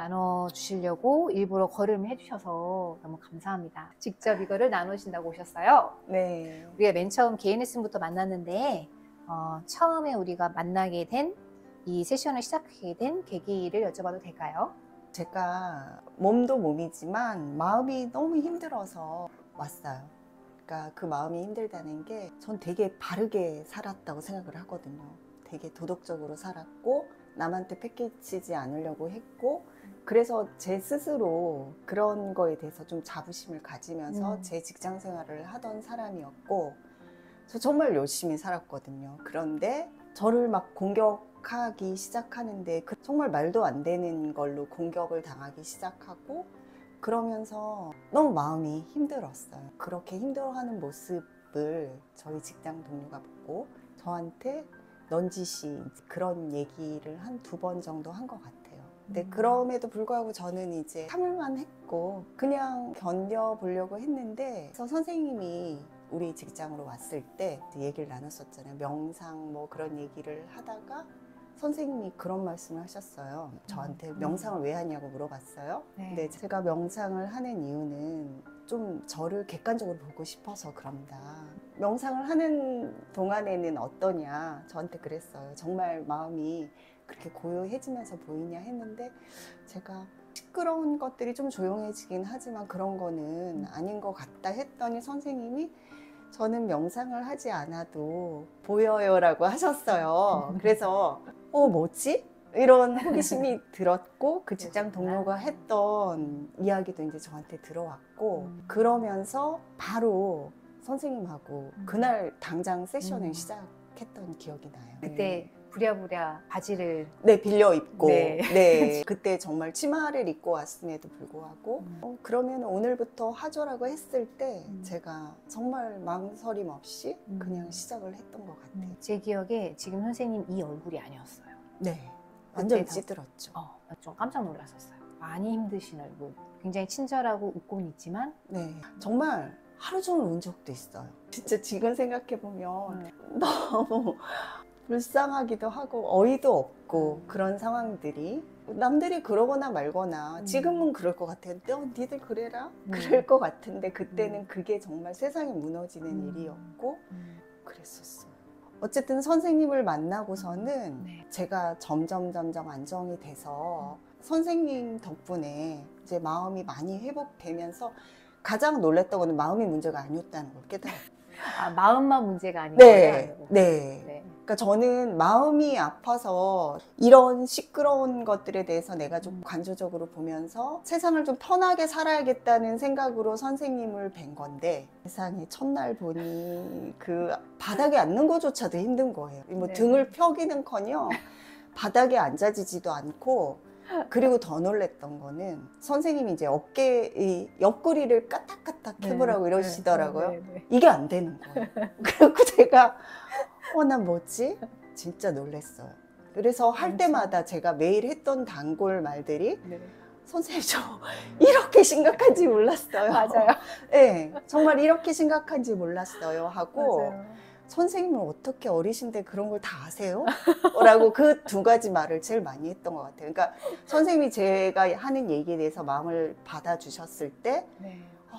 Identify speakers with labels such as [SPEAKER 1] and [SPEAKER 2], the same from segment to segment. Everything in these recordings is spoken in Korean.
[SPEAKER 1] 나눠주시려고 일부러 걸음을 해주셔서 너무 감사합니다. 직접 이거를 나누신다고 오셨어요.
[SPEAKER 2] 네.
[SPEAKER 1] 우리가 맨 처음 개인 레슨부터 만났는데 처음에 우리가 만나게 된 이 세션을 시작하게 된 계기를 여쭤봐도 될까요?
[SPEAKER 2] 제가 몸도 몸이지만 마음이 너무 힘들어서 왔어요. 그러니까 그 마음이 힘들다는 게 전 되게 바르게 살았다고 생각을 하거든요. 되게 도덕적으로 살았고 남한테 패기치지 않으려고 했고 그래서 제 스스로 그런 거에 대해서 좀 자부심을 가지면서 제 직장 생활을 하던 사람이었고 저 정말 열심히 살았거든요. 그런데 저를 막 공격하기 시작하는데 정말 말도 안 되는 걸로 공격을 당하기 시작하고 그러면서 너무 마음이 힘들었어요. 그렇게 힘들어하는 모습을 저희 직장 동료가 보고 저한테 넌지시 그런 얘기를 한 2번 정도 한 것 같아요. 근데 그럼에도 불구하고 저는 이제 참을만 했고 그냥 견뎌보려고 했는데 그래서 선생님이 우리 직장으로 왔을 때 얘기를 나눴었잖아요. 명상 뭐 그런 얘기를 하다가 선생님이 그런 말씀을 하셨어요. 저한테 명상을 왜 하냐고 물어봤어요.
[SPEAKER 1] 네.
[SPEAKER 2] 근데 제가 명상을 하는 이유는 좀 저를 객관적으로 보고 싶어서 그럽니다. 명상을 하는 동안에는 어떠냐 저한테 그랬어요. 정말 마음이 그렇게 고요해지면서 보이냐 했는데 제가 시끄러운 것들이 좀 조용해지긴 하지만 그런 거는 아닌 것 같다 했더니 선생님이 저는 명상을 하지 않아도 보여요 라고 하셨어요. 그래서 뭐지? 이런 호기심이 들었고 그 직장 동료가 했던 이야기도 이제 저한테 들어왔고 그러면서 바로 선생님하고 그날 당장 세션을 시작했던 기억이 나요.
[SPEAKER 1] 그때 부랴부랴 바지를
[SPEAKER 2] 빌려 입고
[SPEAKER 1] 네.
[SPEAKER 2] 그때 정말 치마를 입고 왔음에도 불구하고 그러면 오늘부터 하죠라고 했을 때 제가 정말 망설임 없이 그냥 시작을 했던 것 같아요.
[SPEAKER 1] 제 기억에 지금 선생님 이 얼굴이 아니었어요.
[SPEAKER 2] 네, 완전
[SPEAKER 1] 그때가
[SPEAKER 2] 찌들었죠.
[SPEAKER 1] 좀 깜짝 놀랐었어요. 많이 힘드신 얼굴, 굉장히 친절하고 웃고는 있지만
[SPEAKER 2] 네, 정말 하루 종일 운 적도 있어요. 진짜 지금 생각해보면 너무 불쌍하기도 하고 어이도 없고 그런 상황들이 남들이 그러거나 말거나 지금은 그럴 것 같아요. 니들 그래라? 그럴 것 같은데 그때는 그게 정말 세상이 무너지는 일이었고 그랬었어요. 어쨌든 선생님을 만나고서는 제가 점점 안정이 돼서 선생님 덕분에 이제 마음이 많이 회복되면서 가장 놀랐던 거는 마음이 문제가 아니었다는 걸 깨달았어요.
[SPEAKER 1] 마음만 문제가 아닌
[SPEAKER 2] 네,
[SPEAKER 1] 거예요?
[SPEAKER 2] 네. 그러니까 저는 마음이 아파서 이런 시끄러운 것들에 대해서 내가 좀 관조적으로 보면서 세상을 좀 편하게 살아야겠다는 생각으로 선생님을 뵌 건데 세상에 첫날 보니 그 바닥에 앉는 것조차도 힘든 거예요. 뭐 등을 펴기는커녕 바닥에 앉아지지도 않고 그리고 더 놀랬던 거는 선생님이 이제 어깨 옆구리를 까딱까딱 해보라고 이러시더라고요. 이게 안 되는 거예요. 그리고 제가 난 뭐지? 진짜 놀랬어요. 그래서 할 때마다 제가 매일 했던 단골 말들이 선생님 저 이렇게 심각한지 몰랐어요.
[SPEAKER 1] 맞아요.
[SPEAKER 2] 네, 정말 이렇게 심각한지 몰랐어요 하고
[SPEAKER 1] 맞아요.
[SPEAKER 2] 선생님은 어떻게 어리신데 그런 걸 다 아세요? 라고 그 2가지 말을 제일 많이 했던 것 같아요. 그러니까 선생님이 제가 하는 얘기에 대해서 마음을 받아주셨을 때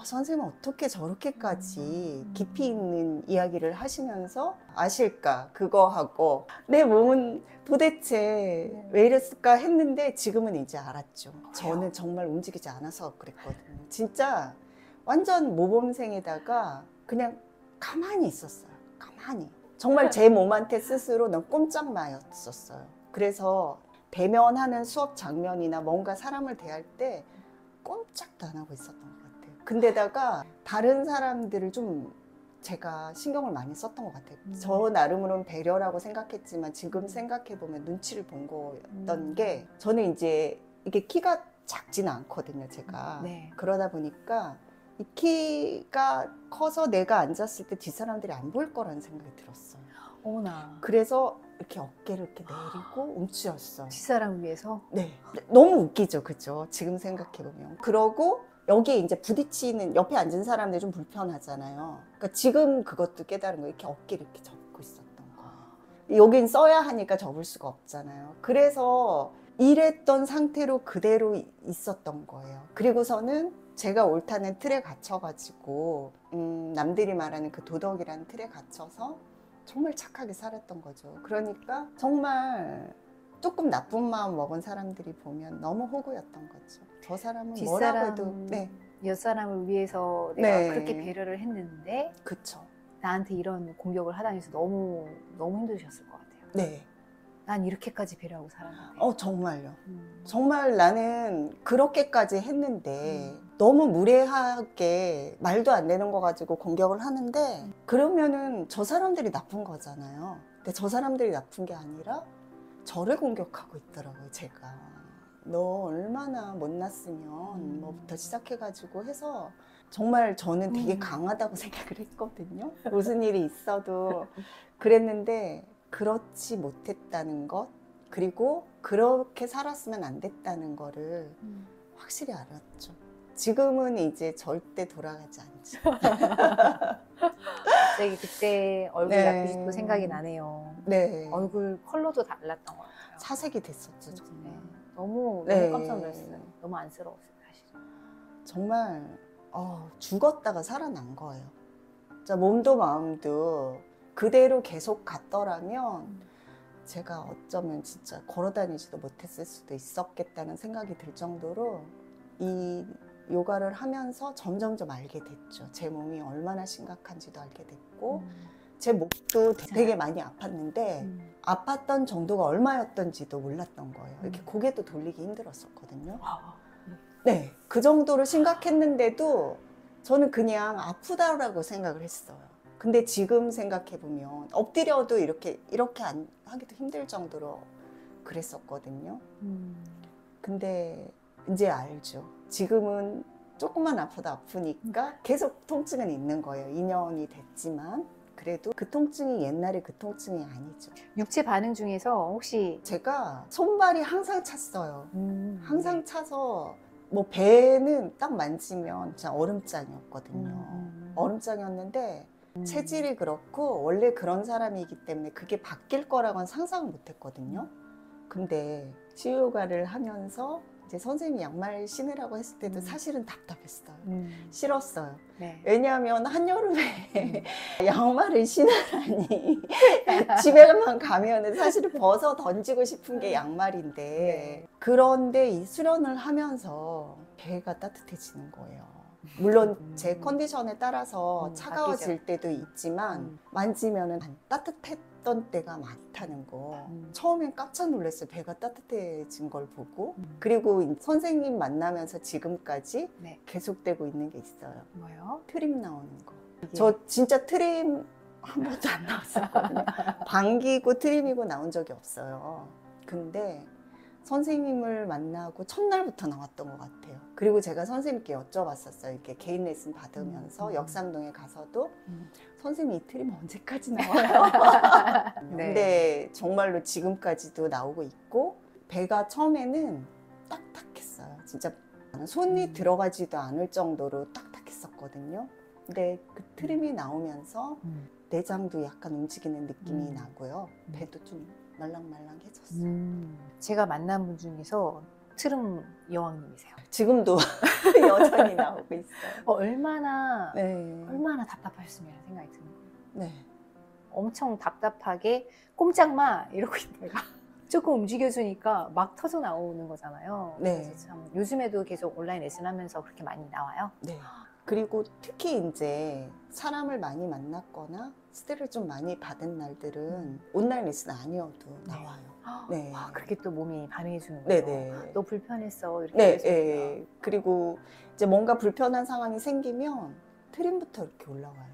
[SPEAKER 2] 선생님은 어떻게 저렇게까지 깊이 있는 이야기를 하시면서 아실까? 그거 하고 내 몸은 도대체 왜 이랬을까 했는데 지금은 이제 알았죠. 저는 정말 움직이지 않아서 그랬거든요. 진짜 완전 모범생에다가 그냥 가만히 있었어요. 가만히. 정말 제 몸한테 스스로 넌 꼼짝마였었어요. 그래서 대면하는 수업 장면이나 뭔가 사람을 대할 때 꼼짝도 안 하고 있었던 것 같아요. 근데다가 다른 사람들을 좀 제가 신경을 많이 썼던 것 같아요. 저 나름으로는 배려라고 생각했지만 지금 생각해보면 눈치를 본 거였던 게 저는 이제 이게 키가 작지는 않거든요, 제가. 그러다 보니까 이 키가 커서 내가 앉았을 때 뒷사람들이 안 볼 거라는 생각이 들었어요.
[SPEAKER 1] 어머나.
[SPEAKER 2] 그래서 이렇게 어깨를 이렇게 내리고 움츠렸어요.
[SPEAKER 1] 뒷사람 위해서?
[SPEAKER 2] 네. 너무 웃기죠, 그죠? 지금 생각해보면. 그러고 여기에 이제 부딪히는 옆에 앉은 사람들이 좀 불편하잖아요. 그러니까 지금 그것도 깨달은 거예요. 이렇게 어깨를 이렇게 접고 있었던 거예요. 여긴 써야 하니까 접을 수가 없잖아요. 그래서 이랬던 상태로 그대로 있었던 거예요. 그리고서는 제가 옳다는 틀에 갇혀가지고 남들이 말하는 그 도덕이라는 틀에 갇혀서 정말 착하게 살았던 거죠. 그러니까 정말 조금 나쁜 마음 먹은 사람들이 보면 너무 호구였던 거죠. 저 사람은 뭐라고 해도 네,
[SPEAKER 1] 옆사람을 위해서 내가
[SPEAKER 2] 네.
[SPEAKER 1] 그렇게 배려를 했는데
[SPEAKER 2] 그쵸.
[SPEAKER 1] 나한테 이런 공격을 하다니 해서 너무 힘드셨을 것 같아요.
[SPEAKER 2] 네.
[SPEAKER 1] 난 이렇게까지 배려하고 살았는데.
[SPEAKER 2] 정말요. 정말 나는 그렇게까지 했는데 너무 무례하게 말도 안 되는 거 가지고 공격을 하는데 그러면은 저 사람들이 나쁜 거잖아요. 근데 저 사람들이 나쁜 게 아니라 저를 공격하고 있더라고요, 제가. 너 얼마나 못났으면 뭐부터 시작해가지고 해서 정말 저는 되게 강하다고 생각을 했거든요. 무슨 일이 있어도 그랬는데 그렇지 못했다는 것, 그리고 그렇게 살았으면 안 됐다는 거를 확실히 알았죠. 지금은 이제 절대 돌아가지 않죠.
[SPEAKER 1] 갑자기 그때 얼굴
[SPEAKER 2] 네.
[SPEAKER 1] 아프시고 생각이 나네요.
[SPEAKER 2] 네.
[SPEAKER 1] 얼굴 컬러도 달랐던 것 같아요.
[SPEAKER 2] 사색이 됐었죠, 정말.
[SPEAKER 1] 네. 너무
[SPEAKER 2] 네.
[SPEAKER 1] 깜짝 놀랐어요. 너무 안쓰러웠어요, 사실은.
[SPEAKER 2] 정말 죽었다가 살아난 거예요. 진짜 몸도 마음도 그대로 계속 갔더라면 제가 어쩌면 진짜 걸어다니지도 못했을 수도 있었겠다는 생각이 들 정도로 이 요가를 하면서 점점점 알게 됐죠. 제 몸이 얼마나 심각한지도 알게 됐고 제 목도 되게 많이 아팠는데 아팠던 정도가 얼마였던지도 몰랐던 거예요. 이렇게 고개도 돌리기 힘들었었거든요. 네, 그 정도로 심각했는데도 저는 그냥 아프다라고 생각을 했어요. 근데 지금 생각해보면 엎드려도 이렇게 하기도 힘들 정도로 그랬었거든요. 근데 이제 알죠. 지금은 조금만 아파도 아프니까 계속 통증은 있는 거예요. 2년이 됐지만 그래도 그 통증이 옛날에 그 통증이 아니죠.
[SPEAKER 1] 육체 반응 중에서 혹시
[SPEAKER 2] 제가 손발이 항상 찼어요. 항상 차서 뭐 배는 딱 만지면 진짜 얼음장이었거든요. 얼음장이었는데 체질이 그렇고 원래 그런 사람이기 때문에 그게 바뀔 거라고는 상상을 못 했거든요. 근데 치유요가를 하면서 이제 선생님이 양말 신으라고 했을 때도 사실은 답답했어요. 싫었어요.
[SPEAKER 1] 네.
[SPEAKER 2] 왜냐하면 한여름에 양말을 신으라니 집에만 가면은 사실은 벗어 던지고 싶은 게 양말인데
[SPEAKER 1] 네.
[SPEAKER 2] 그런데 이 수련을 하면서 배가 따뜻해지는 거예요. 물론 제 컨디션에 따라서 차가워질 때도 있지만 만지면은 따뜻했던 때가 많다는 거. 처음엔 깜짝 놀랐어요. 배가 따뜻해진 걸 보고. 그리고 선생님 만나면서 지금까지
[SPEAKER 1] 네.
[SPEAKER 2] 계속되고 있는 게 있어요.
[SPEAKER 1] 뭐요?
[SPEAKER 2] 트림 나오는 거. 저 진짜 트림 한 번도 안 나왔었거든요. 방귀고 트림이고 나온 적이 없어요. 근데 선생님을 만나고 첫날부터 나왔던 것 같아요. 그리고 제가 선생님께 여쭤봤었어요. 이렇게 개인 레슨 받으면서 역삼동에 가서도 선생님 이 트림 언제까지 나와요?
[SPEAKER 1] 네.
[SPEAKER 2] 근데 정말로 지금까지도 나오고 있고 배가 처음에는 딱딱했어요. 진짜 손이 들어가지도 않을 정도로 딱딱했었거든요. 근데 그 트림이 나오면서 내장도 약간 움직이는 느낌이 나고요. 배도 좀 말랑말랑해졌어요.
[SPEAKER 1] 제가 만난 분 중에서 트름 여왕님이세요.
[SPEAKER 2] 지금도 여전히 나오고 있어요.
[SPEAKER 1] 얼마나
[SPEAKER 2] 네.
[SPEAKER 1] 답답하셨으면 생각이 드는 거예요.
[SPEAKER 2] 네.
[SPEAKER 1] 엄청 답답하게 꼼짝마 이러고 있다가 조금 움직여주니까 막 터져 나오는 거잖아요.
[SPEAKER 2] 네.
[SPEAKER 1] 그래서 참 요즘에도 계속 온라인 레슨 하면서 그렇게 많이 나와요.
[SPEAKER 2] 네. 그리고 특히 이제 사람을 많이 만났거나 스트레스를 좀 많이 받은 날들은 온라인 레슨 아니어도 나와요. 네.
[SPEAKER 1] 와, 그렇게 또 몸이 반응해 주는 거죠.
[SPEAKER 2] 네네.
[SPEAKER 1] 너 불편했어 이렇게
[SPEAKER 2] 네,
[SPEAKER 1] 해주니까.
[SPEAKER 2] 네. 그리고 이제 뭔가 불편한 상황이 생기면 트림부터 이렇게 올라와요.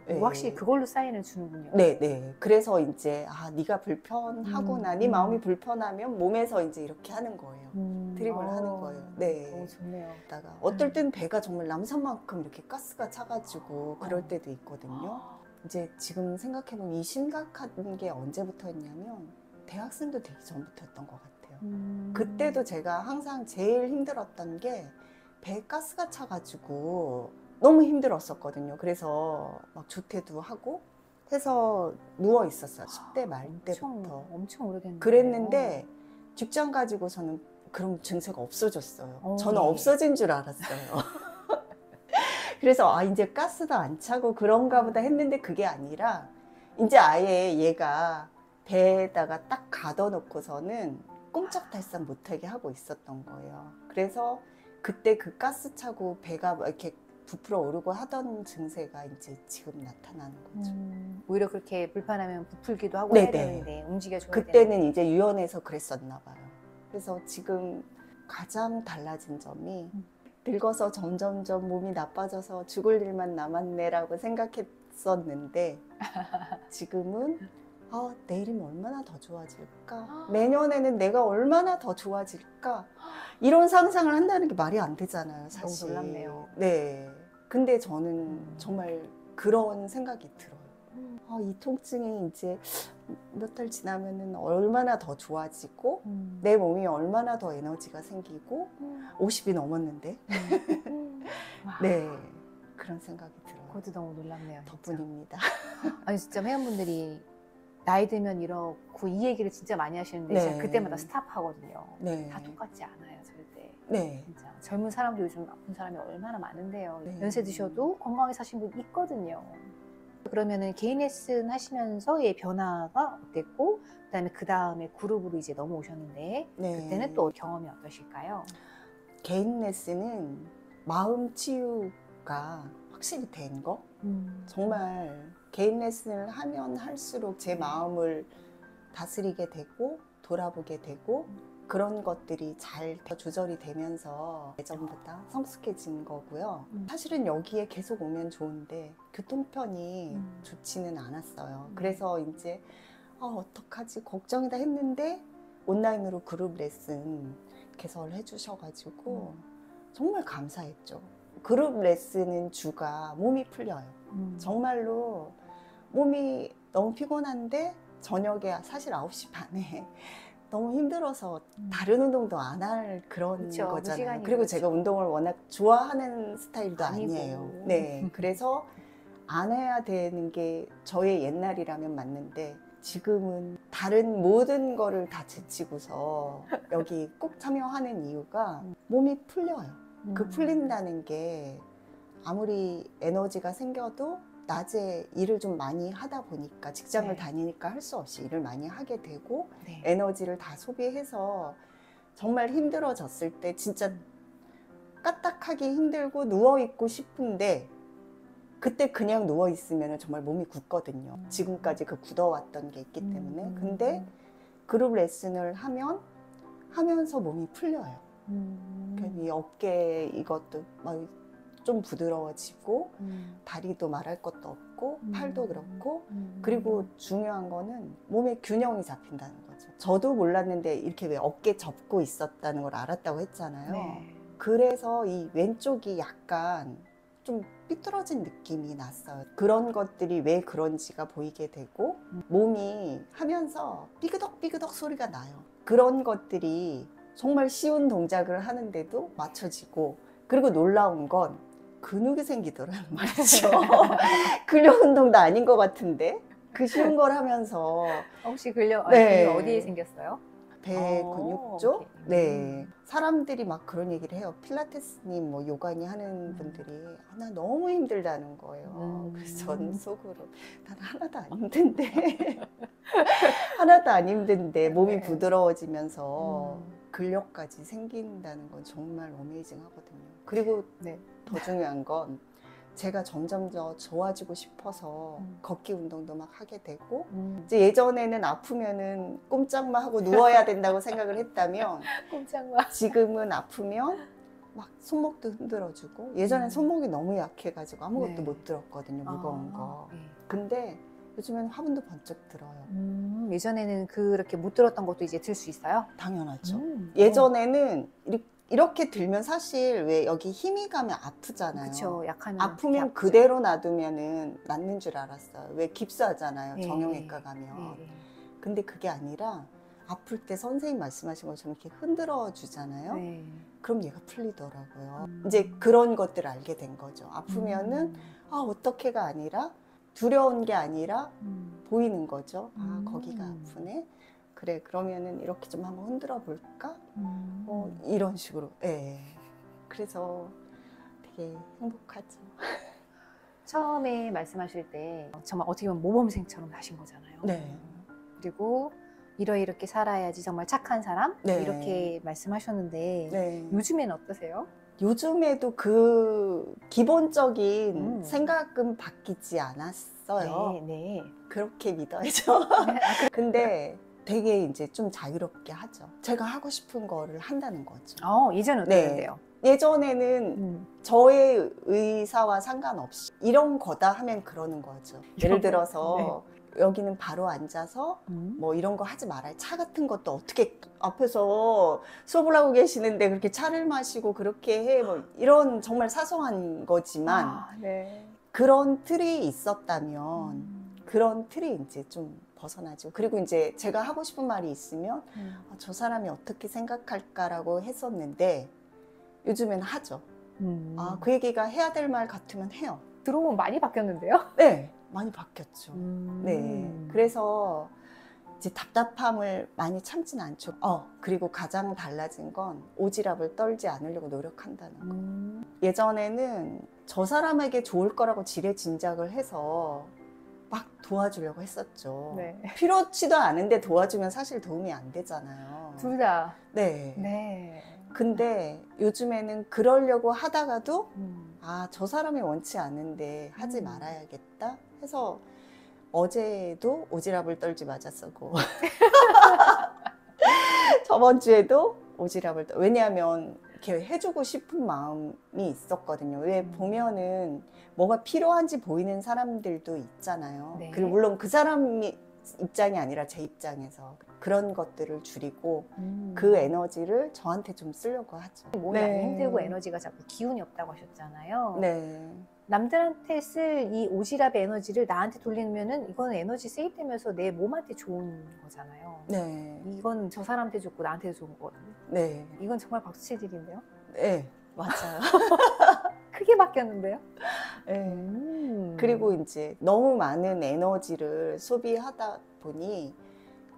[SPEAKER 2] 네.
[SPEAKER 1] 확실히 그걸로 사인을 주는군요.
[SPEAKER 2] 네, 네. 그래서 이제 네가 불편하구나. 네 마음이 불편하면 몸에서 이제 이렇게 하는 거예요. 트림을 하는 거예요. 네.
[SPEAKER 1] 너무 좋네요.
[SPEAKER 2] 어떨 땐 배가 정말 남산만큼 이렇게 가스가 차가지고 그럴 때도 있거든요. 이제 지금 생각해보면 이 심각한 게 언제부터였냐면 대학생도 되기 전부터였던 것 같아요. 그때도 제가 항상 제일 힘들었던 게 배에 가스가 차가지고 너무 힘들었었거든요. 그래서 막 조퇴도 하고 해서 누워 있었어요. 10대 말 때부터.
[SPEAKER 1] 엄청 오래됐는데.
[SPEAKER 2] 그랬는데 직장 가지고서는 그런 증세가 없어졌어요. 저는
[SPEAKER 1] 네.
[SPEAKER 2] 없어진 줄 알았어요. 그래서 아 이제 가스도 안 차고 그런가 보다 했는데 그게 아니라 이제 아예 얘가 배에다가 딱 가둬놓고서는 꼼짝달싹 못하게 하고 있었던 거예요. 그래서 그때 그 가스 차고 배가 막 이렇게 부풀어 오르고 하던 증세가 이제 지금 나타나는 거죠.
[SPEAKER 1] 오히려 그렇게 불편하면 부풀기도 하고
[SPEAKER 2] 네네.
[SPEAKER 1] 해야 되는데 움직여줘야
[SPEAKER 2] 그때는
[SPEAKER 1] 되는데.
[SPEAKER 2] 이제 유연해서 그랬었나 봐요. 그래서 지금 가장 달라진 점이 늙어서 점점점 몸이 나빠져서 죽을 일만 남았네라고 생각했었는데 지금은 내일이면 얼마나 더 좋아질까? 내년에는 내가 얼마나 더 좋아질까? 이런 상상을 한다는 게 말이 안 되잖아요, 사실.
[SPEAKER 1] 너무 놀랍네요.
[SPEAKER 2] 네. 근데 저는 정말 그런 생각이 들어요. 이 통증이 이제 몇 달 지나면은 얼마나 더 좋아지고 내 몸이 얼마나 더 에너지가 생기고 50이 넘었는데 네 그런 생각이 들어요.
[SPEAKER 1] 그것도 너무 놀랍네요. 진짜.
[SPEAKER 2] 덕분입니다.
[SPEAKER 1] 아니 진짜 회원분들이 나이 들면 이렇고 이 얘기를 진짜 많이 하시는데
[SPEAKER 2] 네.
[SPEAKER 1] 진짜 그때마다 스탑하거든요.
[SPEAKER 2] 네.
[SPEAKER 1] 다 똑같지 않아요, 절대.
[SPEAKER 2] 네.
[SPEAKER 1] 진짜 젊은 사람도 요즘 아픈 사람이 얼마나 많은데요.
[SPEAKER 2] 네.
[SPEAKER 1] 연세 드셔도 건강하게 사신 분 있거든요. 그러면은 개인 레슨 하시면서의 변화가 어땠고, 그다음에 그 다음에 그룹으로 이제 넘어오셨는데
[SPEAKER 2] 네.
[SPEAKER 1] 그때는 또 경험이 어떠실까요?
[SPEAKER 2] 개인 레슨은 마음 치유가 확실히 된 거. 정말 개인 레슨을 하면 할수록 제 마음을 다스리게 되고 돌아보게 되고 그런 것들이 잘 조절이 되면서 예전보다 성숙해진 거고요. 사실은 여기에 계속 오면 좋은데 교통편이 좋지는 않았어요. 그래서 이제 어떡하지 걱정이다 했는데 온라인으로 그룹 레슨 개설해 주셔가지고 정말 감사했죠. 그룹 레슨은 주가 몸이 풀려요. 정말로 몸이 너무 피곤한데 저녁에 사실 9시 반에 너무 힘들어서 다른 운동도 안 할 그런
[SPEAKER 1] 그쵸, 그
[SPEAKER 2] 거잖아요.
[SPEAKER 1] 시간이
[SPEAKER 2] 그리고
[SPEAKER 1] 그렇죠.
[SPEAKER 2] 제가 운동을 워낙 좋아하는 스타일도
[SPEAKER 1] 아니고.
[SPEAKER 2] 아니에요. 네, 그래서 안 해야 되는 게 저의 옛날이라면 맞는데 지금은 다른 모든 거를 다 제치고서 여기 꼭 참여하는 이유가 몸이 풀려요. 그 풀린다는 게 아무리 에너지가 생겨도 낮에 일을 좀 많이 하다 보니까 직장을
[SPEAKER 1] 네.
[SPEAKER 2] 다니니까 할 수 없이 일을 많이 하게 되고
[SPEAKER 1] 네.
[SPEAKER 2] 에너지를 다 소비해서 정말 힘들어졌을 때 진짜 까딱하기 힘들고 누워있고 싶은데 그때 그냥 누워있으면 정말 몸이 굳거든요. 지금까지 그 굳어왔던 게 있기 때문에. 근데 그룹 레슨을 하면서 몸이 풀려요. 이 어깨 이것도 막 좀 부드러워지고 다리도 말할 것도 없고 팔도 그렇고 그리고 중요한 거는 몸에 균형이 잡힌다는 거죠. 저도 몰랐는데 이렇게 왜 어깨 접고 있었다는 걸 알았다고 했잖아요.
[SPEAKER 1] 네.
[SPEAKER 2] 그래서 이 왼쪽이 약간 좀 삐뚤어진 느낌이 났어요. 그런 것들이 왜 그런지가 보이게 되고 몸이 하면서 삐그덕삐그덕 소리가 나요. 그런 것들이 정말 쉬운 동작을 하는데도 맞춰지고 그리고 놀라운 건 근육이 생기더라는 말이죠. 근력 운동도 아닌 것 같은데 그 쉬운 걸 하면서
[SPEAKER 1] 혹시 근육
[SPEAKER 2] 네.
[SPEAKER 1] 어디에 생겼어요?
[SPEAKER 2] 배 근육 쪽?
[SPEAKER 1] 오케이.
[SPEAKER 2] 네. 사람들이 막 그런 얘기를 해요. 필라테스님, 뭐 요가니 하는 분들이 나 너무 힘들다는 거예요. 그래서 저는 속으로 난 하나도 안 힘든데 하나도 안 힘든데 몸이
[SPEAKER 1] 네.
[SPEAKER 2] 부드러워지면서 근력까지 생긴다는 건 정말 어메이징 하거든요. 그리고
[SPEAKER 1] 네.
[SPEAKER 2] 더 중요한 건 제가 점점 더 좋아지고 싶어서 걷기 운동도 막 하게 되고 이제 예전에는 아프면은 꼼짝만 하고 누워야 된다고 생각을 했다면
[SPEAKER 1] 꼼짝마.
[SPEAKER 2] 지금은 아프면 막 손목도 흔들어주고 예전엔 손목이 너무 약해가지고 아무것도
[SPEAKER 1] 네.
[SPEAKER 2] 못 들었거든요. 무거운 거.
[SPEAKER 1] 네.
[SPEAKER 2] 근데 요즘엔 화분도 번쩍 들어요.
[SPEAKER 1] 예전에는 그렇게 못 들었던 것도 이제 들 수 있어요?
[SPEAKER 2] 당연하죠. 예전에는 이렇게 들면 사실 왜 여기 힘이 가면 아프잖아요.
[SPEAKER 1] 그렇죠. 약하면
[SPEAKER 2] 아프면
[SPEAKER 1] 아프죠.
[SPEAKER 2] 그대로 놔두면은 낫는 줄 알았어요. 왜 깁스하잖아요.
[SPEAKER 1] 네.
[SPEAKER 2] 정형외과 가면.
[SPEAKER 1] 네.
[SPEAKER 2] 근데 그게 아니라 아플 때 선생님 말씀하신 것처럼 이렇게 흔들어 주잖아요.
[SPEAKER 1] 네.
[SPEAKER 2] 그럼 얘가 풀리더라고요. 이제 그런 것들을 알게 된 거죠. 아프면은 어떻게가 아니라 두려운 게 아니라 보이는 거죠. 거기가 아프네. 그래 그러면은 이렇게 좀 한번 흔들어 볼까?
[SPEAKER 1] 음.
[SPEAKER 2] 이런 식으로. 예. 그래서 되게 행복하죠.
[SPEAKER 1] 처음에 말씀하실 때 정말 어떻게 보면 모범생처럼 하신 거잖아요.
[SPEAKER 2] 네.
[SPEAKER 1] 그리고 이렇게 살아야지 정말 착한 사람?
[SPEAKER 2] 네.
[SPEAKER 1] 이렇게 말씀하셨는데
[SPEAKER 2] 네.
[SPEAKER 1] 요즘에는 어떠세요?
[SPEAKER 2] 요즘에도 그 기본적인
[SPEAKER 1] 음.
[SPEAKER 2] 생각은 바뀌지 않았어요.
[SPEAKER 1] 네, 네.
[SPEAKER 2] 그렇게 믿어야죠. 근데 되게 이제 좀 자유롭게 하죠. 제가 하고 싶은 거를 한다는 거죠.
[SPEAKER 1] 예전에
[SPEAKER 2] 네.
[SPEAKER 1] 어땠는데요?
[SPEAKER 2] 예전에는 저의 의사와 상관없이 이런 거다 하면 그러는 거죠. 예를 들어서 여기는 바로 앉아서 뭐 이런 거 하지 말아요. 차 같은 것도 어떻게 앞에서 수업을 하고 계시는데 그렇게 차를 마시고 그렇게 해. 뭐 이런 정말 사소한 거지만
[SPEAKER 1] 네.
[SPEAKER 2] 그런 틀이 있었다면 그런 틀이 이제 좀 벗어나죠. 그리고 이제 제가 하고 싶은 말이 있으면 저 사람이 어떻게 생각할까라고 했었는데 요즘엔 하죠. 그 얘기가 해야 될 말 같으면 해요.
[SPEAKER 1] 들어보면 많이 바뀌었는데요?
[SPEAKER 2] 네, 많이 바뀌었죠. 네, 그래서 이제 답답함을 많이 참진 않죠. 그리고 가장 달라진 건 오지랖을 떨지 않으려고 노력한다는 거. 예전에는 저 사람에게 좋을 거라고 지레짐작을 해서 막 도와주려고 했었죠.
[SPEAKER 1] 네.
[SPEAKER 2] 필요치도 않은데 도와주면 사실 도움이 안 되잖아요.
[SPEAKER 1] 둘 다.
[SPEAKER 2] 네.
[SPEAKER 1] 네.
[SPEAKER 2] 근데 요즘에는 그러려고 하다가도
[SPEAKER 1] 음.
[SPEAKER 2] 저 사람이 원치 않은데 하지 말아야겠다 해서 어제도 오지랖을 떨지 맞았었고 저번 주에도 오지랖을 왜냐하면 이렇게 해주고 싶은 마음이 있었거든요. 왜 보면은 뭐가 필요한지 보이는 사람들도 있잖아요.
[SPEAKER 1] 네.
[SPEAKER 2] 그리고 물론 그 사람이 입장이 아니라 제 입장에서 그런 것들을 줄이고 그 에너지를 저한테 좀 쓰려고 하죠.
[SPEAKER 1] 몸이 안 힘들고 에너지가 자꾸 기운이 없다고 하셨잖아요.
[SPEAKER 2] 네.
[SPEAKER 1] 남들한테 쓸 이 오지랖의 에너지를 나한테 돌리면은 이건 에너지 세입되면서 내 몸한테 좋은 거잖아요.
[SPEAKER 2] 네.
[SPEAKER 1] 이건 저 사람한테 좋고 나한테 좋은 거거든요.
[SPEAKER 2] 네.
[SPEAKER 1] 이건 정말 박수치드린데요.
[SPEAKER 2] 네. 맞아요.
[SPEAKER 1] 크게 바뀌었는데요.
[SPEAKER 2] 네. 그리고 이제 너무 많은 에너지를 소비하다 보니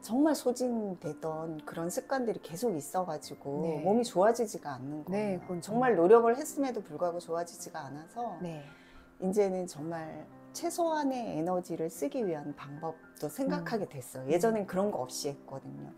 [SPEAKER 2] 정말 소진되던 그런 습관들이 계속 있어가지고
[SPEAKER 1] 네.
[SPEAKER 2] 몸이 좋아지지가 않는 거예요.
[SPEAKER 1] 네, 그건
[SPEAKER 2] 정말 노력을 했음에도 불구하고 좋아지지가 않아서
[SPEAKER 1] 네.
[SPEAKER 2] 이제는 정말 최소한의 에너지를 쓰기 위한 방법도 생각하게 됐어요. 예전엔 그런 거 없이 했거든요.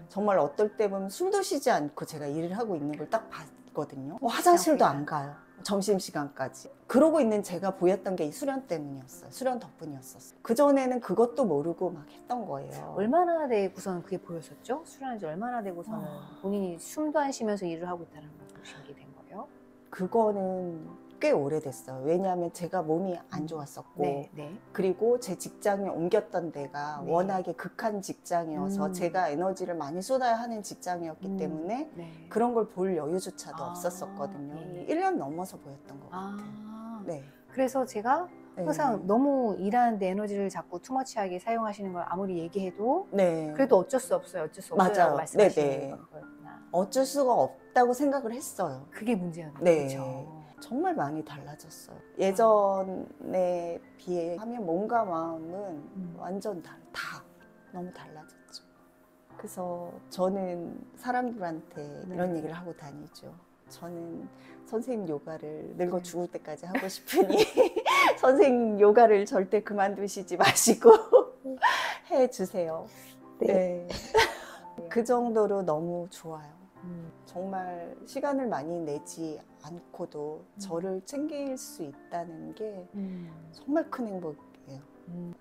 [SPEAKER 2] 정말 어떨 때 보면 숨도 쉬지 않고 제가 일을 하고 있는 걸 딱 봤거든요. 화장실도 안 가요. 점심시간까지. 그러고 있는 제가 보였던 게 이 수련 때문이었어요. 수련 덕분이었었어요. 그전에는 그것도 모르고 막 했던 거예요.
[SPEAKER 1] 얼마나 되고서는 그게 보였었죠? 수련한 지 얼마나 되고서는 본인이 숨도 안 쉬면서 일을 하고 있다는 걸 보시게 된 거예요?
[SPEAKER 2] 그거는 꽤 오래됐어요. 왜냐하면 제가 몸이 안 좋았었고
[SPEAKER 1] 네, 네.
[SPEAKER 2] 그리고 제 직장에 옮겼던 데가
[SPEAKER 1] 네.
[SPEAKER 2] 워낙에 극한 직장이어서 제가 에너지를 많이 쏟아야 하는 직장이었기 때문에
[SPEAKER 1] 네.
[SPEAKER 2] 그런 걸 볼 여유조차도 없었었거든요.
[SPEAKER 1] 네.
[SPEAKER 2] 1년 넘어서 보였던 것 같아요. 네.
[SPEAKER 1] 그래서 제가 항상 너무 일하는데 에너지를 자꾸 투머치하게 사용하시는 걸 아무리 얘기해도
[SPEAKER 2] 네.
[SPEAKER 1] 그래도 어쩔 수 없어요. 어쩔 수 없어요.
[SPEAKER 2] 맞아요.
[SPEAKER 1] 말씀하시는
[SPEAKER 2] 네네.
[SPEAKER 1] 거였구나.
[SPEAKER 2] 어쩔 수가 없다고 생각을 했어요.
[SPEAKER 1] 그게 문제였네요.
[SPEAKER 2] 네.
[SPEAKER 1] 그렇죠.
[SPEAKER 2] 정말 많이 달라졌어요. 예전에 비하면 몸과 마음은 완전 다 너무 달라졌죠. 그래서 저는 사람들한테 이런 얘기를 하고 다니죠. 저는 선생님 요가를 늙어 죽을 때까지 하고 싶으니 선생님 요가를 절대 그만두시지 마시고 해주세요. 네. 그 정도로 너무 좋아요. 정말 시간을 많이 내지 않고도 저를 챙길 수 있다는 게 정말 큰 행복이에요.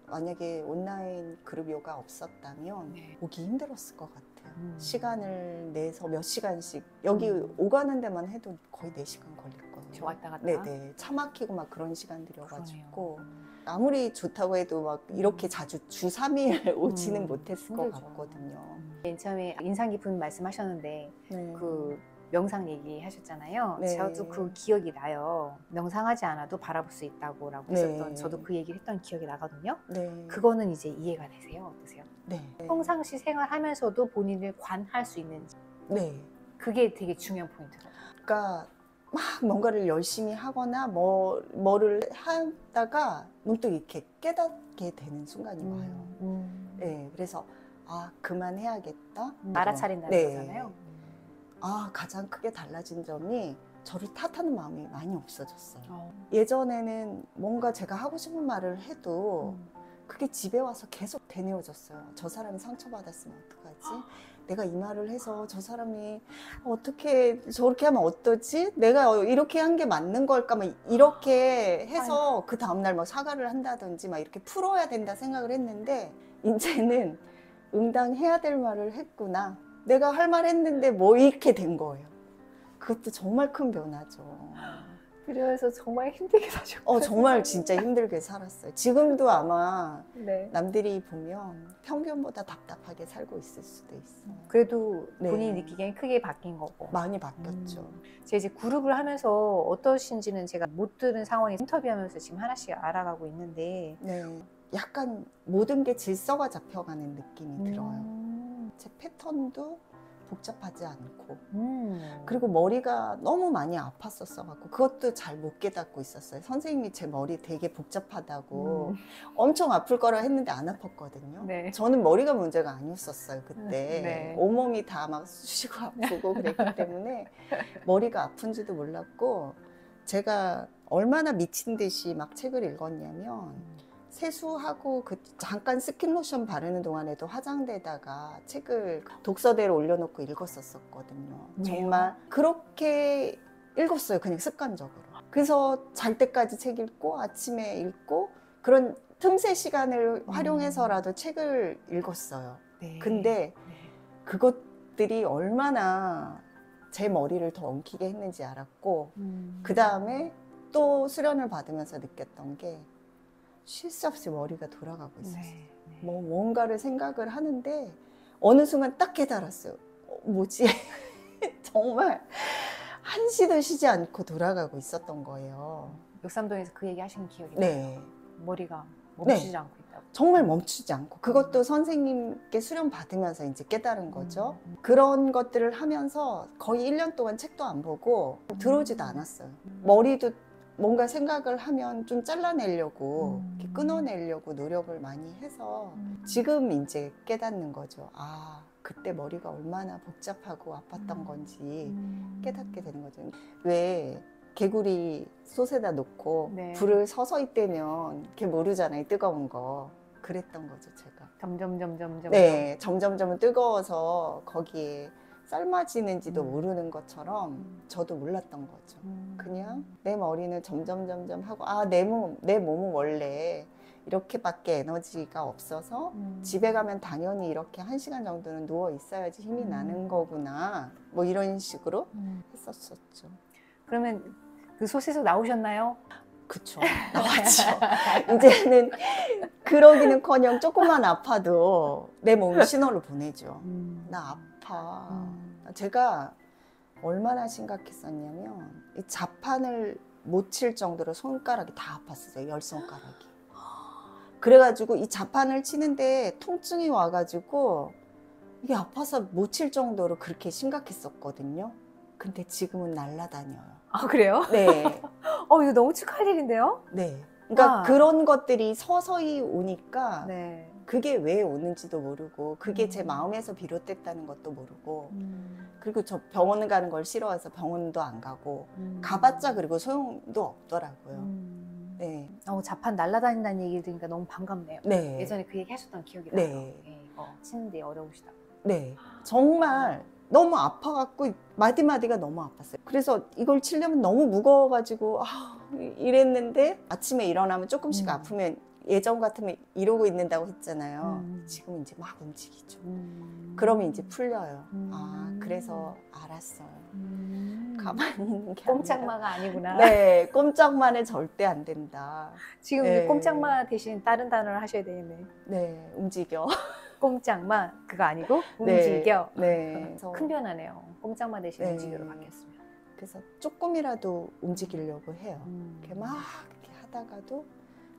[SPEAKER 2] 만약에 온라인 그룹 요가 없었다면 오기 힘들었을 것 같아요. 시간을 내서 몇 시간씩 여기 오가는 데만 해도 거의 4시간 걸릴 거예요.
[SPEAKER 1] 왔다 갔다.
[SPEAKER 2] 네네. 차 막히고 막 그런 시간들이어가지고 아무리 좋다고 해도 막 이렇게 자주 주 3일 오지는 못했을 것 같거든요.
[SPEAKER 1] 맨 처음에 인상 깊은 말씀하셨는데 그 명상 얘기하셨잖아요.
[SPEAKER 2] 네.
[SPEAKER 1] 저도 그 기억이 나요. 명상하지 않아도 바라볼 수 있다고 했었던 저도 그 얘기를 했던 기억이 나거든요.
[SPEAKER 2] 네.
[SPEAKER 1] 그거는 이제 이해가 되세요? 어떠세요?
[SPEAKER 2] 네.
[SPEAKER 1] 평상시 생활하면서도 본인을 관할 수 있는지
[SPEAKER 2] 네.
[SPEAKER 1] 그게 되게 중요한 포인트거든요.
[SPEAKER 2] 그러니까 막 뭔가를 열심히 하거나 뭐를 하다가 문득 이렇게 깨닫게 되는 순간이 와요. 네, 그래서 아, 그만해야겠다.
[SPEAKER 1] 알아차린다는
[SPEAKER 2] 네.
[SPEAKER 1] 거잖아요.
[SPEAKER 2] 아, 가장 크게 달라진 점이 저를 탓하는 마음이 많이 없어졌어요.
[SPEAKER 1] 어.
[SPEAKER 2] 예전에는 뭔가 제가 하고 싶은 말을 해도 그게 집에 와서 계속 되뇌어졌어요. 저 사람이 상처받았으면 어떡하지? 내가 이 말을 해서 저 사람이 어떻게 저렇게 하면 어떠지? 내가 이렇게 한 게 맞는 걸까? 막 이렇게 해서 그 다음날 막 사과를 한다든지 막 이렇게 풀어야 된다 생각을 했는데 이제는 응당해야 될 말을 했구나. 내가 할 말 했는데 뭐 이렇게 된 거예요. 그것도 정말 큰 변화죠.
[SPEAKER 1] 그래서 정말 힘들게 사셨어요.
[SPEAKER 2] 정말 진짜 힘들게 살았어요. 지금도 아마
[SPEAKER 1] 네.
[SPEAKER 2] 남들이 보면 평균보다 답답하게 살고 있을 수도 있어요.
[SPEAKER 1] 그래도
[SPEAKER 2] 네.
[SPEAKER 1] 본인이 느끼기엔 크게 바뀐 거고.
[SPEAKER 2] 많이 바뀌었죠.
[SPEAKER 1] 제가 이제 그룹을 하면서 어떠신지는 제가 못 들은 상황에서 인터뷰하면서 지금 하나씩 알아가고 있는데.
[SPEAKER 2] 네. 약간 모든 게 질서가 잡혀가는 느낌이 들어요. 제 패턴도 복잡하지 않고 그리고 머리가 너무 많이 아팠었어갖고 그것도 잘 못 깨닫고 있었어요. 선생님이 제 머리 되게 복잡하다고 엄청 아플 거라 했는데 안 아팠거든요.
[SPEAKER 1] 네.
[SPEAKER 2] 저는 머리가 문제가 아니었었어요 그때.
[SPEAKER 1] 네.
[SPEAKER 2] 온몸이 다 막 쑤시고 아프고 그랬기 때문에 머리가 아픈지도 몰랐고 제가 얼마나 미친 듯이 막 책을 읽었냐면 세수하고 그 잠깐 스킨로션 바르는 동안에도 화장대에다가 책을 독서대로 올려놓고 읽었었거든요.
[SPEAKER 1] 왜요?
[SPEAKER 2] 정말 그렇게 읽었어요. 그냥 습관적으로. 그래서 잘 때까지 책 읽고 아침에 읽고 그런 틈새 시간을 활용해서라도 책을 읽었어요.
[SPEAKER 1] 네.
[SPEAKER 2] 근데 그것들이 얼마나 제 머리를 더 엉키게 했는지 알았고 그 다음에 또 수련을 받으면서 느꼈던 게 쉴 새 없이 머리가 돌아가고 있었어요.
[SPEAKER 1] 네.
[SPEAKER 2] 뭐 뭔가를 생각을 하는데 어느 순간 딱 깨달았어요. 뭐지? 정말 한시도 쉬지 않고 돌아가고 있었던 거예요.
[SPEAKER 1] 역삼동에서 그 얘기 하신 기억이 나요.
[SPEAKER 2] 네.
[SPEAKER 1] 머리가 멈추지 않고 있다고.
[SPEAKER 2] 정말 멈추지 않고 그것도 선생님께 수련 받으면서 이제 깨달은 거죠. 그런 것들을 하면서 거의 1년 동안 책도 안 보고 들어오지도 않았어요. 머리도 뭔가 생각을 하면 좀 잘라내려고 이렇게 끊어내려고 노력을 많이 해서 지금 이제 깨닫는 거죠. 아, 그때 머리가 얼마나 복잡하고 아팠던 건지 깨닫게 되는 거죠. 왜 개구리 솥에다 놓고
[SPEAKER 1] 네.
[SPEAKER 2] 불을 서서히 떼면 이렇게 모르잖아요. 뜨거운 거. 그랬던 거죠, 제가.
[SPEAKER 1] 점점.
[SPEAKER 2] 네, 점점 뜨거워서 거기에 삶아지는지도 모르는 것처럼 저도 몰랐던 거죠. 그냥 내 머리는 점점 하고 내 몸은 원래 이렇게밖에 에너지가 없어서 집에 가면 당연히 이렇게 1시간 정도는 누워 있어야지 힘이 나는 거구나 뭐 이런 식으로 했었었죠.
[SPEAKER 1] 그러면 그 솥에서 나오셨나요?
[SPEAKER 2] 그쵸, 나왔죠. 이제는 그러기는커녕 조금만 아파도 내 몸이 신호를 보내죠. 나 아파. 제가 얼마나 심각했었냐면 이 자판을 못 칠 정도로 손가락이 다 아팠어요. 10손가락이. 그래가지고 이 자판을 치는데 통증이 와가지고 이게 아파서 못 칠 정도로 그렇게 심각했었거든요. 근데 지금은 날아다녀요.
[SPEAKER 1] 아, 그래요?
[SPEAKER 2] 네.
[SPEAKER 1] 이거 너무 축하할 일인데요?
[SPEAKER 2] 네. 그러니까
[SPEAKER 1] 와.
[SPEAKER 2] 그런 것들이 서서히 오니까
[SPEAKER 1] 네.
[SPEAKER 2] 그게 왜 오는지도 모르고 그게 제 마음에서 비롯됐다는 것도 모르고 그리고 저 병원 가는 걸 싫어해서 병원도 안 가고 가봤자 그리고 소용도 없더라고요. 네.
[SPEAKER 1] 자판 날아다닌다는 얘기를 들으니까 너무 반갑네요.
[SPEAKER 2] 네.
[SPEAKER 1] 예전에 그 얘기 하셨던 기억이 나요.
[SPEAKER 2] 네.
[SPEAKER 1] 네, 치는데 어려우시다고.
[SPEAKER 2] 네. 정말 너무 아파갖고 마디마디가 너무 아팠어요. 그래서 이걸 치려면 너무 무거워가지고 이랬는데 아침에 일어나면 조금씩 아프면 예전 같으면 이러고 있는다고 했잖아요. 지금 이제 막 움직이죠. 그러면 이제 풀려요. 그래서 알았어요. 가만히 있는 게
[SPEAKER 1] 꼼짝마가 아니구나.
[SPEAKER 2] 네, 꼼짝마는 절대 안 된다.
[SPEAKER 1] 지금
[SPEAKER 2] 네.
[SPEAKER 1] 꼼짝마 대신 다른 단어를 하셔야 되겠네.
[SPEAKER 2] 네, 움직여.
[SPEAKER 1] 꼼짝마 그거 아니고
[SPEAKER 2] 네,
[SPEAKER 1] 움직여.
[SPEAKER 2] 네. 그래서,
[SPEAKER 1] 큰 변화네요. 꼼짝마 대신
[SPEAKER 2] 네.
[SPEAKER 1] 움직여로 바뀌었으면.
[SPEAKER 2] 그래서 조금이라도 움직이려고 해요. 이렇게 막 이렇게 하다가도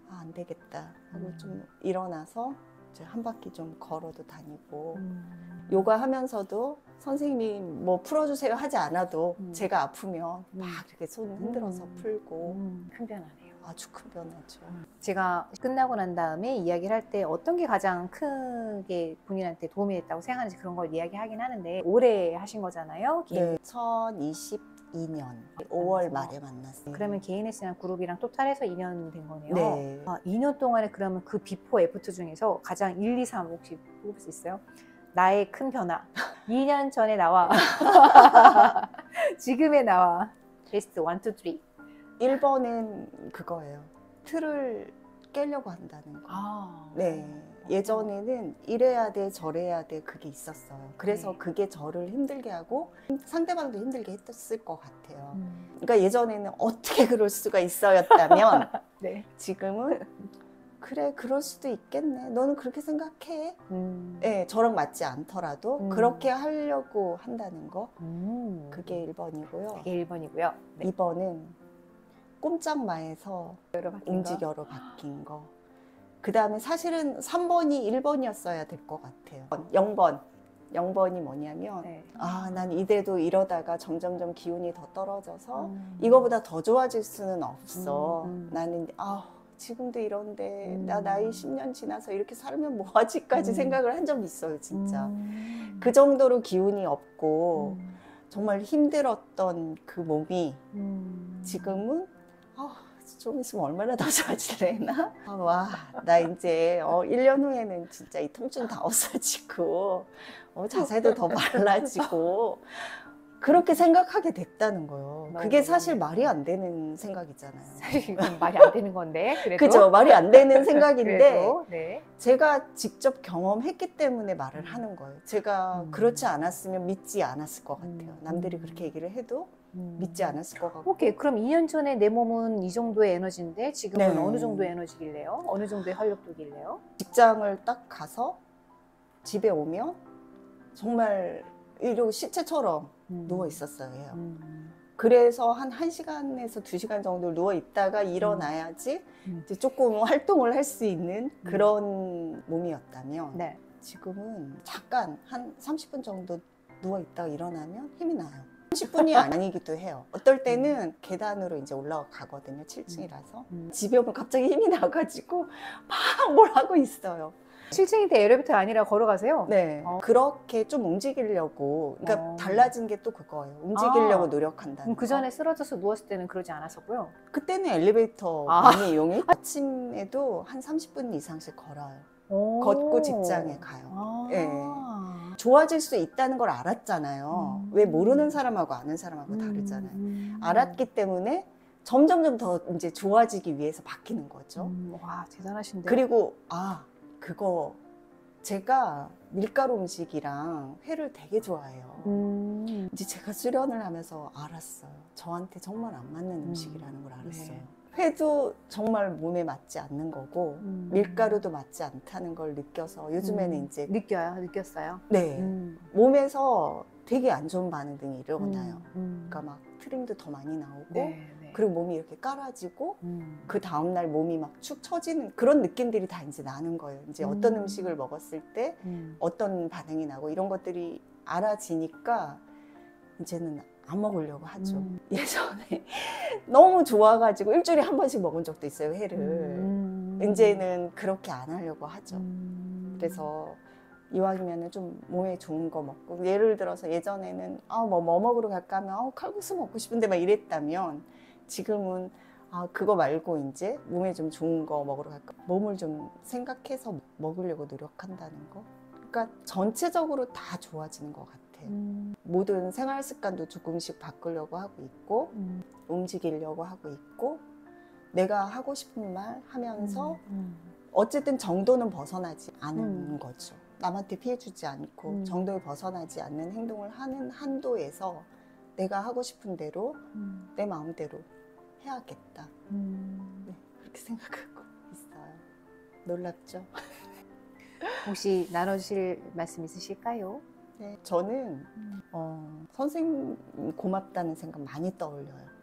[SPEAKER 2] 안 되겠다 하고 좀 일어나서 이제 한 바퀴 좀 걸어도 다니고 요가 하면서도 선생님이 뭐 풀어주세요 하지 않아도 제가 아프면 막 이렇게 손 흔들어서 풀고
[SPEAKER 1] 큰 변화네요.
[SPEAKER 2] 아주 큰 변화죠.
[SPEAKER 1] 제가 끝나고 난 다음에 이야기를 할 때 어떤 게 가장 크게 본인한테 도움이 됐다고 생각하는지 그런 걸 이야기하긴 하는데 올해 하신 거잖아요.
[SPEAKER 2] 네, 2022년 5월 말에 만났어요.
[SPEAKER 1] 그러면 개인S랑 그룹이랑 토탈해서 2년 된 거네요.
[SPEAKER 2] 네.
[SPEAKER 1] 2년 동안에 그러면 그 비포 애프터 중에서 가장 1, 2, 3 혹시 뽑을 수 있어요? 나의 큰 변화. 2년 전에 나와. 지금의 나와. 베스트 1, 2, 3.
[SPEAKER 2] 1번은 그거예요. 틀을 깨려고 한다는 거. 네. 예전에는 이래야 돼, 저래야 돼, 그게 있었어요. 그래서
[SPEAKER 1] 네.
[SPEAKER 2] 그게 저를 힘들게 하고 상대방도 힘들게 했을 것 같아요. 그러니까 예전에는 어떻게 그럴 수가 있어였다면
[SPEAKER 1] 네.
[SPEAKER 2] 지금은 그래, 그럴 수도 있겠네. 너는 그렇게 생각해. 네, 저랑 맞지 않더라도 그렇게 하려고 한다는 거. 그게 1번이고요.
[SPEAKER 1] 그게 1번이고요. 네.
[SPEAKER 2] 2번은 꼼짝마에서 움직여로 바뀐 거. 그 다음에 사실은 3번이 1번이었어야 될 것 같아요. 0번. 0번이 뭐냐면
[SPEAKER 1] 네.
[SPEAKER 2] 난 이대도 이러다가 점점점 기운이 더 떨어져서 이거보다 더 좋아질 수는 없어. 나는 지금도 이런데 나 나이 10년 지나서 이렇게 살면 뭐하지까지 생각을 한 적이 있어요. 진짜. 그 정도로 기운이 없고 정말 힘들었던 그 몸이 지금은 좀 있으면 얼마나 더 좋아지려나? 나 이제 1년 후에는 진짜 이 통증 다 없어지고 자세도 더 말라지고 그렇게 생각하게 됐다는 거예요. 그게 사실 말이 안 되는 생각이잖아요.
[SPEAKER 1] 사실 이건 말이 안 되는 건데 그래도.
[SPEAKER 2] 그죠? 말이 안 되는 생각인데
[SPEAKER 1] 그래도, 네.
[SPEAKER 2] 제가 직접 경험했기 때문에 말을 하는 거예요. 제가 그렇지 않았으면 믿지 않았을 것 같아요. 남들이 그렇게 얘기를 해도 믿지 않았을 것 같고.
[SPEAKER 1] 오케이. 그럼 2년 전에 내 몸은 이 정도의 에너지인데 지금은
[SPEAKER 2] 네.
[SPEAKER 1] 어느 정도의 에너지길래요? 어느 정도의 활력도길래요?
[SPEAKER 2] 직장을 딱 가서 집에 오면 정말 이러고 시체처럼 누워 있었어요. 그래서 한 1시간에서 2시간 정도 누워 있다가 일어나야지 이제 조금 활동을 할 수 있는 그런 몸이었다면
[SPEAKER 1] 네.
[SPEAKER 2] 지금은 잠깐 한 30분 정도 누워 있다가 일어나면 힘이 나요. 30분이 아니기도 해요. 어떨 때는 계단으로 이제 올라가거든요. 7층이라서. 집에 오면 갑자기 힘이 나가지고 막 뭘 하고 있어요.
[SPEAKER 1] 7층인데 엘리베이터 아니라 걸어가세요?
[SPEAKER 2] 네. 그렇게 좀 움직이려고, 그러니까 달라진 게 또 그거예요. 움직이려고 노력한다는
[SPEAKER 1] 그럼 그
[SPEAKER 2] 거.
[SPEAKER 1] 전에 쓰러져서 누웠을 때는 그러지 않았었고요?
[SPEAKER 2] 그때는 엘리베이터 많이 이용해. 아침에도 한 30분 이상씩 걸어요. 걷고 직장에 가요. 네. 좋아질 수 있다는 걸 알았잖아요. 왜 모르는 사람하고 아는 사람하고 다르잖아요. 알았기 때문에 점점점 더 이제 좋아지기 위해서 바뀌는 거죠.
[SPEAKER 1] 와, 대단하신데.
[SPEAKER 2] 그리고 그거 제가 밀가루 음식이랑 회를 되게 좋아해요. 이제 제가 수련을 하면서 알았어요. 저한테 정말 안 맞는 음식이라는 걸 알았어요.
[SPEAKER 1] 네.
[SPEAKER 2] 회도 정말 몸에 맞지 않는 거고 밀가루도 맞지 않다는 걸 느껴서 요즘에는 이제
[SPEAKER 1] 느꼈어요?
[SPEAKER 2] 네, 몸에서 되게 안 좋은 반응이 일어나요. 그러니까 막 트림도 더 많이 나오고
[SPEAKER 1] 네.
[SPEAKER 2] 그리고 몸이 이렇게 깔아지고 그 다음날 몸이 막 축 처지는 그런 느낌들이 다 이제 나는 거예요. 이제 어떤 음식을 먹었을 때 어떤 반응이 나고 이런 것들이 알아지니까 이제는 안 먹으려고 하죠. 예전에 너무 좋아가지고 일주일에 한 번씩 먹은 적도 있어요, 회를. 이제는 그렇게 안 하려고 하죠. 그래서 이왕이면 좀 몸에 좋은 거 먹고, 예를 들어서 예전에는 뭐 먹으러 갈까 하면 칼국수 먹고 싶은데 막 이랬다면 지금은 그거 말고 이제 몸에 좀 좋은 거 먹으러 갈까, 몸을 좀 생각해서 먹으려고 노력한다는 거. 그러니까 전체적으로 다 좋아지는 것 같아요. 모든 생활 습관도 조금씩 바꾸려고 하고 있고 움직이려고 하고 있고 내가 하고 싶은 말 하면서 어쨌든 정도는 벗어나지 않은 거죠. 남한테 피해주지 않고 정도에 벗어나지 않는 행동을 하는 한도에서 내가 하고 싶은 대로 내 마음대로 해야겠다. 네, 그렇게 생각하고 있어요. 놀랍죠?
[SPEAKER 1] 혹시 나눠주실 말씀 있으실까요?
[SPEAKER 2] 네, 저는 선생님 고맙다는 생각 많이 떠올려요.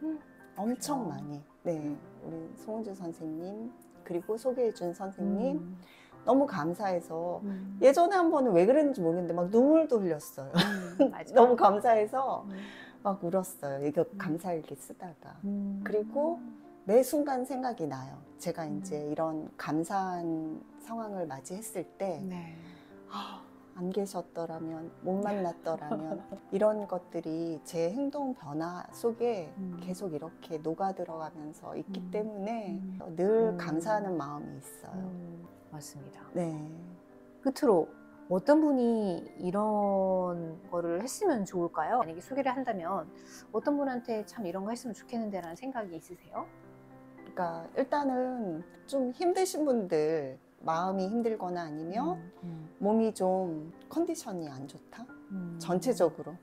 [SPEAKER 2] 엄청 많이. 네, 우리 송은주 선생님 그리고 소개해준 선생님 너무 감사해서 예전에 한 번은 왜 그랬는지 모르겠는데 막 눈물도 흘렸어요. 너무 감사해서 막 울었어요. 이거 감사일기 쓰다가. 그리고 매 순간 생각이 나요. 제가 이제 이런 감사한 상황을 맞이했을 때
[SPEAKER 1] 네.
[SPEAKER 2] 안 계셨더라면, 못 만났더라면 이런 것들이 제 행동 변화 속에 계속 이렇게 녹아들어가면서 있기 때문에 늘 감사하는 마음이 있어요.
[SPEAKER 1] 맞습니다.
[SPEAKER 2] 네.
[SPEAKER 1] 끝으로 어떤 분이 이런 거를 했으면 좋을까요? 만약에 소개를 한다면 어떤 분한테 참 이런 거 했으면 좋겠는데 라는 생각이 있으세요?
[SPEAKER 2] 그러니까 일단은 좀 힘드신 분들, 마음이 힘들거나 아니면 몸이 좀 컨디션이 안 좋다? 전체적으로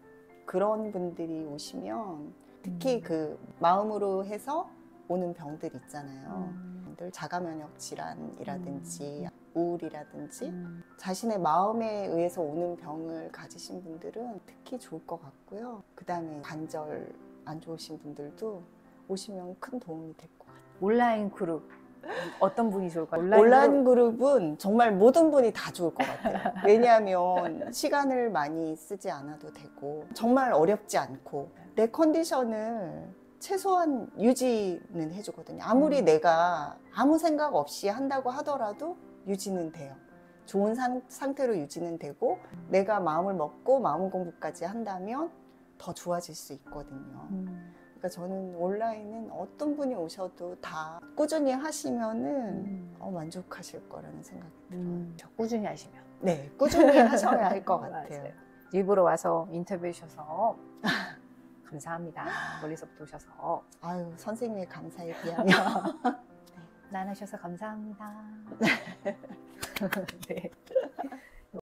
[SPEAKER 2] 그런 분들이 오시면 특히 그 마음으로 해서 오는 병들 있잖아요. 늘 자가 면역 질환이라든지 우울이라든지 자신의 마음에 의해서 오는 병을 가지신 분들은 특히 좋을 것 같고요. 그 다음에 관절 안 좋으신 분들도 오시면 큰 도움이 될 것 같아요.
[SPEAKER 1] 온라인 그룹 어떤 분이 좋을까요?
[SPEAKER 2] 온라인 그룹은 정말 모든 분이 다 좋을 것 같아요. 왜냐하면 시간을 많이 쓰지 않아도 되고 정말 어렵지 않고 내 컨디션을 최소한 유지는 해주거든요. 아무리 내가 아무 생각 없이 한다고 하더라도 유지는 돼요. 좋은 상태로 유지는 되고 내가 마음을 먹고 마음 공부까지 한다면 더 좋아질 수 있거든요. 그러니까 저는 온라인은 어떤 분이 오셔도 다 꾸준히 하시면은 만족하실 거라는 생각이 들어요.
[SPEAKER 1] 꾸준히 하시면.
[SPEAKER 2] 네, 꾸준히 하셔야 할 것 같아요.
[SPEAKER 1] 맞아요. 일부러 와서 인터뷰해 주셔서 감사합니다. 멀리서부터 오셔서.
[SPEAKER 2] 아유, 선생님의 감사에 비하면.
[SPEAKER 1] 나눠주셔서 감사합니다. 네.